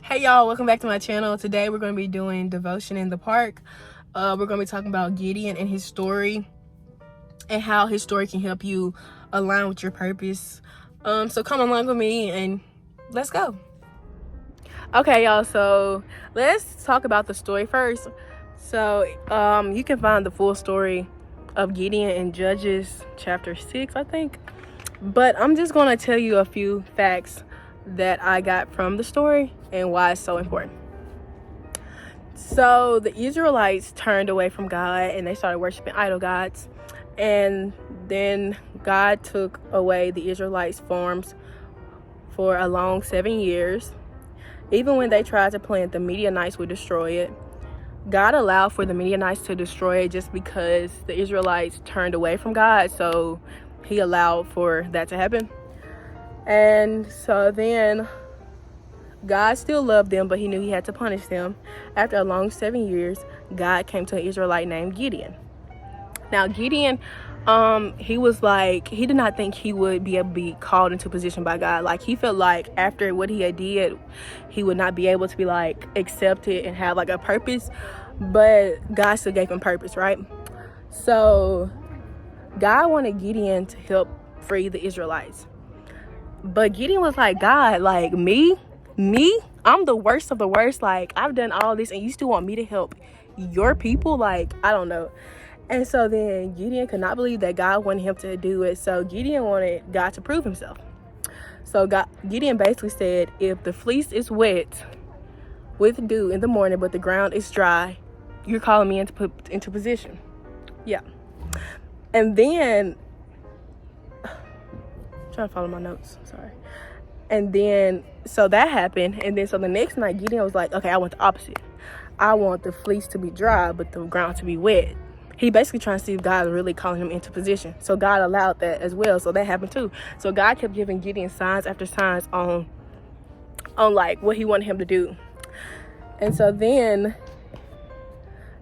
Hey y'all, welcome back to my channel. Today we're going to be doing devotion in the park. We're going to be talking about Gideon and his story and how his story can help you align with your purpose. So come along with me and let's go. Okay y'all, so let's talk about the story first. So you can find the full story of Gideon in Judges chapter 6, I think. But I'm just going to tell you a few facts that I got from the story and why it's so important. So the Israelites turned away from God and they started worshiping idol gods, and then God took away the Israelites' farms for a long 7 years. Even when they tried to plant, the Midianites would destroy it. God allowed for the Midianites to destroy it just because the Israelites turned away from God, so he allowed for that to happen. And so then God still loved them, but he knew he had to punish them. After a long 7 years, God came to an Israelite named Gideon. Now Gideon, he did not think he would be able to be called into position by God. Like, he felt like after what he had did, he would not be able to be like accepted and have like a purpose, but God still gave him purpose, right? So God wanted Gideon to help free the Israelites. But Gideon was like, God, like me, I'm the worst of the worst. Like, I've done all this and you still want me to help your people? Like, I don't know. And so then Gideon could not believe that God wanted him to do it. So Gideon wanted God to prove himself. So Gideon basically said, if the fleece is wet with dew in the morning, but the ground is dry, you're calling me into position. Yeah. And then, trying to follow my notes, sorry. And then, so that happened. And then, so the next night, Gideon was like, okay, I want the opposite. I want the fleece to be dry, but the ground to be wet. He basically trying to see if God was really calling him into position. So God allowed that as well. So that happened too. So God kept giving Gideon signs after signs on like what he wanted him to do. And so then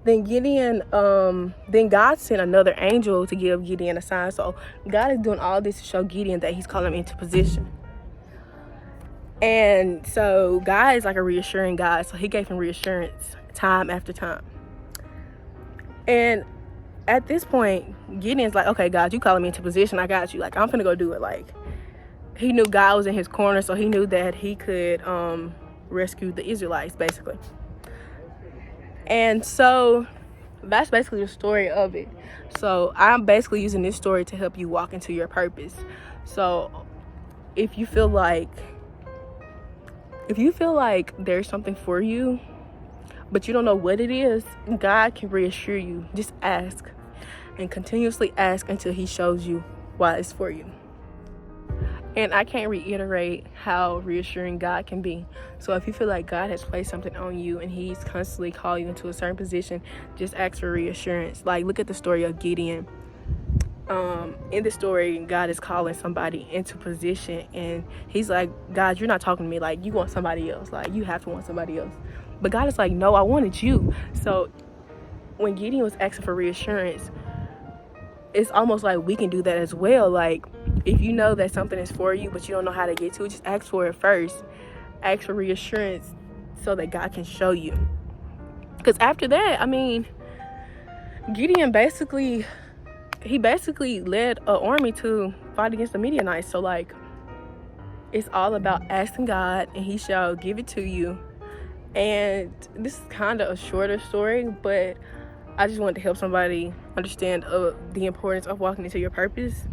Gideon, then God sent another angel to give Gideon a sign. So God is doing all this to show Gideon that he's calling him into position. And so God is like a reassuring God. So he gave him reassurance time after time. And at this point, Gideon's like, okay, God, you calling me into position. I got you. Like, I'm finna go do it. Like, he knew God was in his corner. So he knew that he could rescue the Israelites, basically. And so that's basically the story of it. So I'm basically using this story to help you walk into your purpose. So if you feel like there's something for you, but you don't know what it is, God can reassure you. Just ask and continuously ask until he shows you why it's for you. And I can't reiterate how reassuring God can be. So if you feel like God has placed something on you and he's constantly calling you into a certain position, just ask for reassurance. Like, look at the story of Gideon. In the story, God is calling somebody into position and he's like, God, you're not talking to me. Like, you want somebody else. Like, you have to want somebody else. But God is like, no, I wanted you. So when Gideon was asking for reassurance, it's almost like we can do that as well. Like, if you know that something is for you, but you don't know how to get to it, just ask for it first. Ask for reassurance so that God can show you. Because after that, I mean, Gideon basically led an army to fight against the Midianites. So, like, it's all about asking God and he shall give it to you. And this is kind of a shorter story, but I just wanted to help somebody understand the importance of walking into your purpose,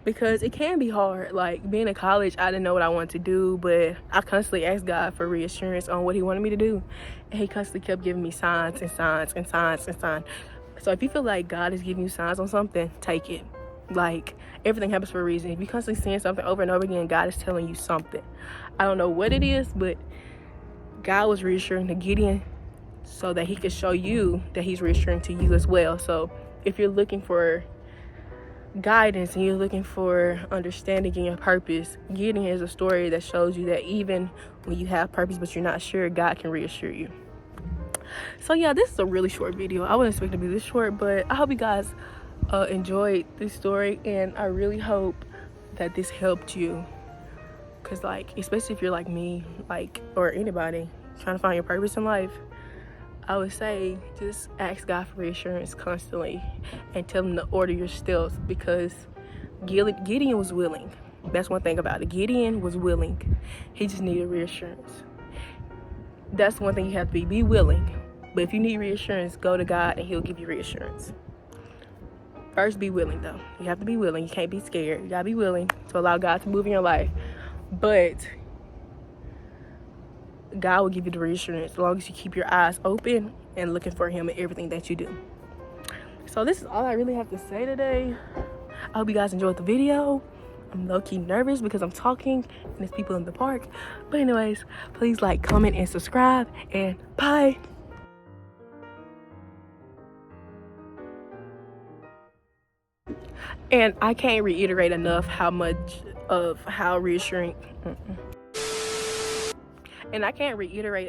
because it can be hard. Like, being in college, I didn't know what I wanted to do, but I constantly asked God for reassurance on what he wanted me to do, and he constantly kept giving me signs and signs and signs and signs. So if you feel like God is giving you signs on something, take it. Like, everything happens for a reason. If you're constantly seeing something over and over again, God is telling you something. I don't know what it is, but God was reassuring to Gideon so that he could show you that he's reassuring to you as well. So if you're looking for guidance and you're looking for understanding in your purpose, Gideon is a story that shows you that even when you have purpose but you're not sure, God can reassure you. So yeah, this is a really short video. I wasn't expecting to be this short, but I hope you guys enjoyed this story, and I really hope that this helped you Because, like, especially if you're like me, like, or anybody trying to find your purpose in life, I would say just ask God for reassurance constantly and tell him to order your steps, because Gideon was willing. That's one thing about it. Gideon was willing. He just needed reassurance. That's one thing you have to be. Be willing. But if you need reassurance, go to God and he'll give you reassurance. First, be willing, though. You have to be willing. You can't be scared. You gotta be willing to allow God to move in your life. But God will give you the reassurance as long as you keep your eyes open and looking for him in everything that you do. So this is all I really have to say today. I hope you guys enjoyed the video. I'm low-key nervous because I'm talking and there's people in the park. But anyways, please like, comment, and subscribe, and bye. And I can't reiterate enough how reassuring. And I can't reiterate